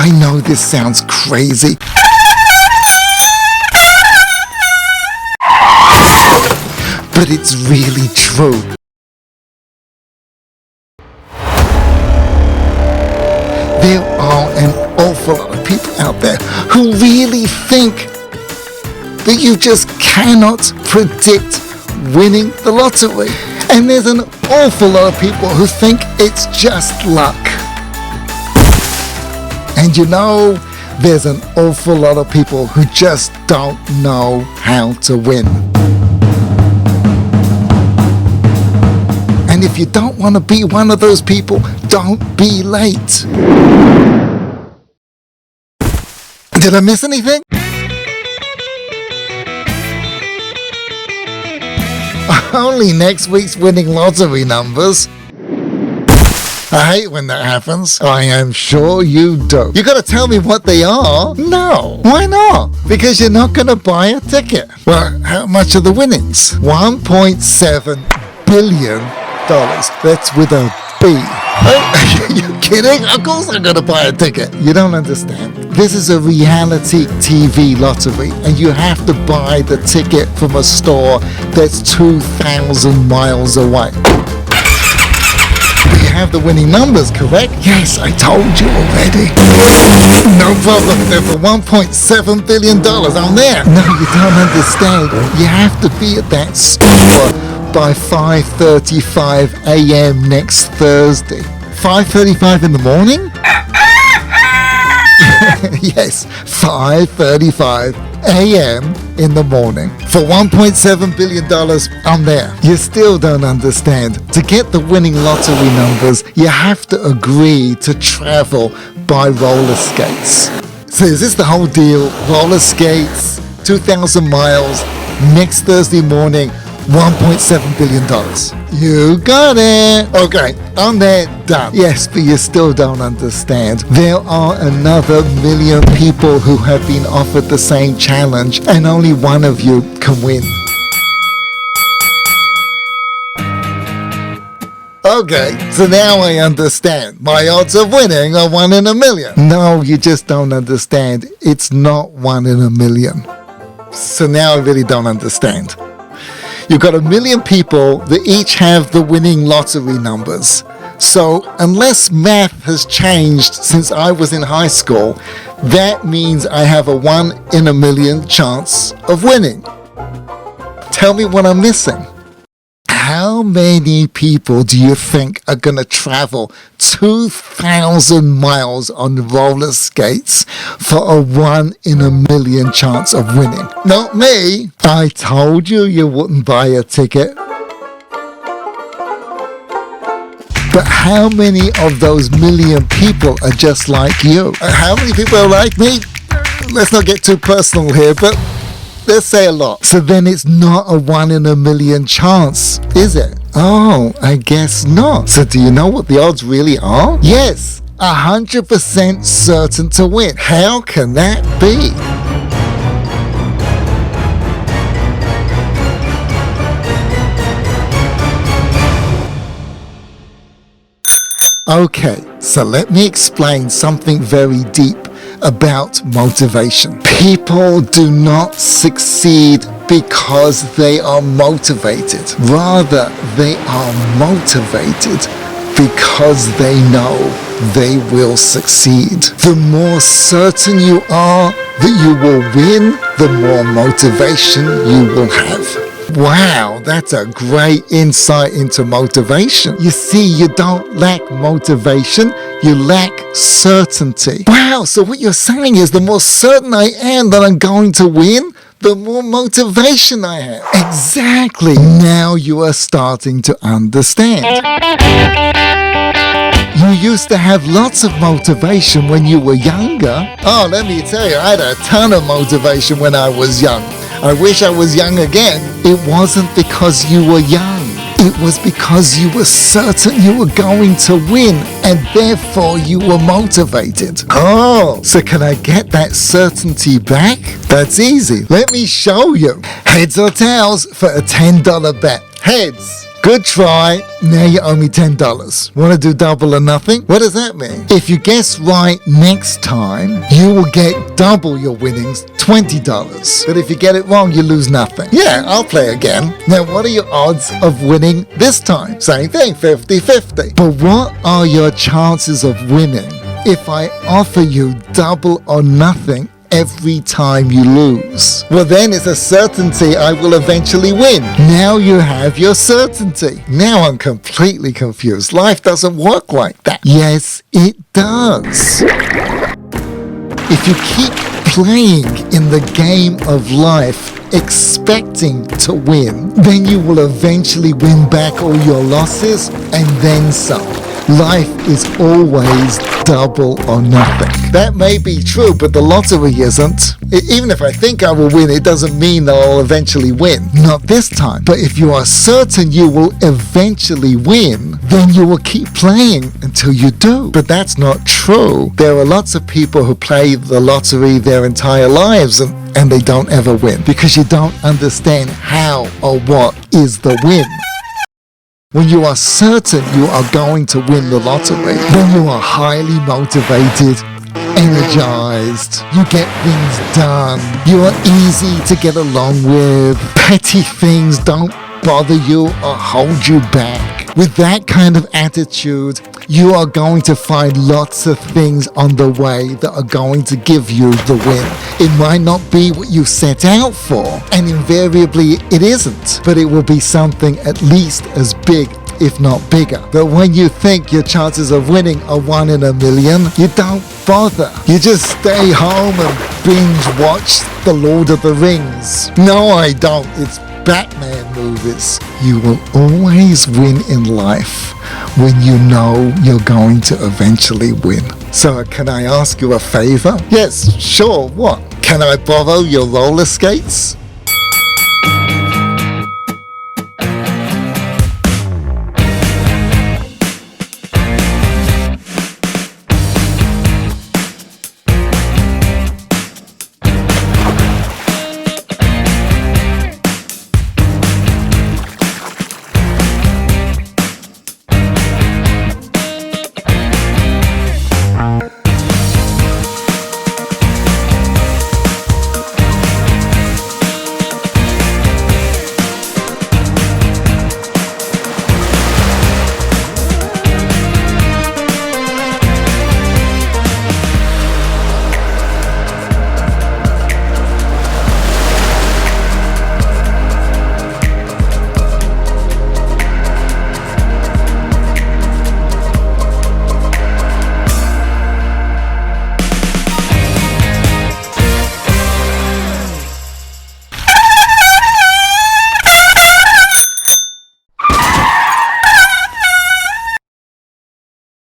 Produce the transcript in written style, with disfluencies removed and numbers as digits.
I know this sounds crazy, but it's really true. There are an awful lot of people out there who really think that you just cannot predict winning the lottery. And there's an awful lot of people who think it's just luck. And you know, there's an awful lot of people who just don't know how to win. And if you don't want to be one of those people, don't be late. Did I miss anything? Only next week's winning lottery numbers. I hate when that happens. I am sure you do. You gotta tell me what they are? No. Why not? Because you're not gonna buy a ticket. Well, how much are the winnings? $1.7 billion. That's with a B. Are you kidding? Of course I'm gonna buy a ticket. You don't understand. This is a reality TV lottery, and you have to buy the ticket from a store that's 2,000 miles away. You have the winning numbers, correct? Yes, I told you already. No problem. They're for $1.7 billion. I'm there. No, you don't understand. You have to be at that store by 5:35 a.m. next Thursday. 5:35 in the morning? Yes, 5:35 a.m. in the morning. For $1.7 billion, I'm there. You still don't understand. To get the winning lottery numbers, you have to agree to travel by roller skates. So is this the whole deal? Roller skates, 2,000 miles, next Thursday morning, $1.7 billion. You got it. Okay, I'm there, done. Yes, but you still don't understand. There are another million people who have been offered the same challenge, and only one of you can win. Okay, so now I understand. My odds of winning are 1 in a million. No, you just don't understand. It's not 1 in a million. So now I really don't understand. You've got 1 million people that each have the winning lottery numbers. So unless math has changed since I was in high school, that means I have a 1 in a million chance of winning. Tell me what I'm missing. How many people do you think are going to travel 2,000 miles on roller skates for a 1 in a million chance of winning? Not me. I told you you wouldn't buy a ticket. But how many of those million people are just like you? How many people are like me? Let's not get too personal here, but let's say a lot. So then it's not a 1 in a million chance, is it? Oh, I guess not. So do you know what the odds really are? Yes, 100% certain to win. How can that be? Okay, so let me explain something very deep about motivation. People do not succeed because they are motivated. Rather, they are motivated because they know they will succeed. The more certain you are that you will win, the more motivation you will have. Wow, that's a great insight into motivation. You see, you don't lack motivation, you lack certainty. Wow, so what you're saying is the more certain I am that I'm going to win, the more motivation I have. Exactly. Now you are starting to understand. You used to have lots of motivation when you were younger. Oh, let me tell you, I had a ton of motivation when I was young. I wish I was young again. It wasn't because you were young. It was because you were certain you were going to win, and therefore you were motivated. Oh, so can I get that certainty back? That's easy. Let me show you. Heads or tails for a $10 bet. Heads. Good try. Now you owe me $10. Want to do double or nothing? What does that mean? If you guess right next time, you will get double your winnings, $20. But if you get it wrong, you lose nothing. Yeah, I'll play again. Now, what are your odds of winning this time? Same thing, 50-50. But what are your chances of winning if I offer you double or nothing every time you lose? Well, then it's a certainty I will eventually win. Now you have your certainty. Now I'm completely confused. Life doesn't work like that. Yes, it does. If you keep playing in the game of life expecting to win, then you will eventually win back all your losses and then some. Life is always double or nothing. That may be true, but the lottery isn't. Even if I think I will win, it doesn't mean that I'll eventually win. Not this time. But if you are certain you will eventually win, then you will keep playing until you do. But that's not true. There are lots of people who play the lottery their entire lives and they don't ever win because you don't understand how or what is the win. When you are certain you are going to win the lottery, then you are highly motivated, energized, you get things done, you are easy to get along with, petty things don't bother you or hold you back. With that kind of attitude, you are going to find lots of things on the way that are going to give you the win. It might not be what you set out for, and invariably it isn't, but it will be something at least as big, if not bigger. But when you think your chances of winning are 1 in a million, you don't bother. You just stay home and binge watch The Lord of the Rings. No, I don't. It's Batman movies. You will always win in life when you know you're going to eventually win. So can I ask you a favor? Yes, sure. What? Can I borrow your roller skates?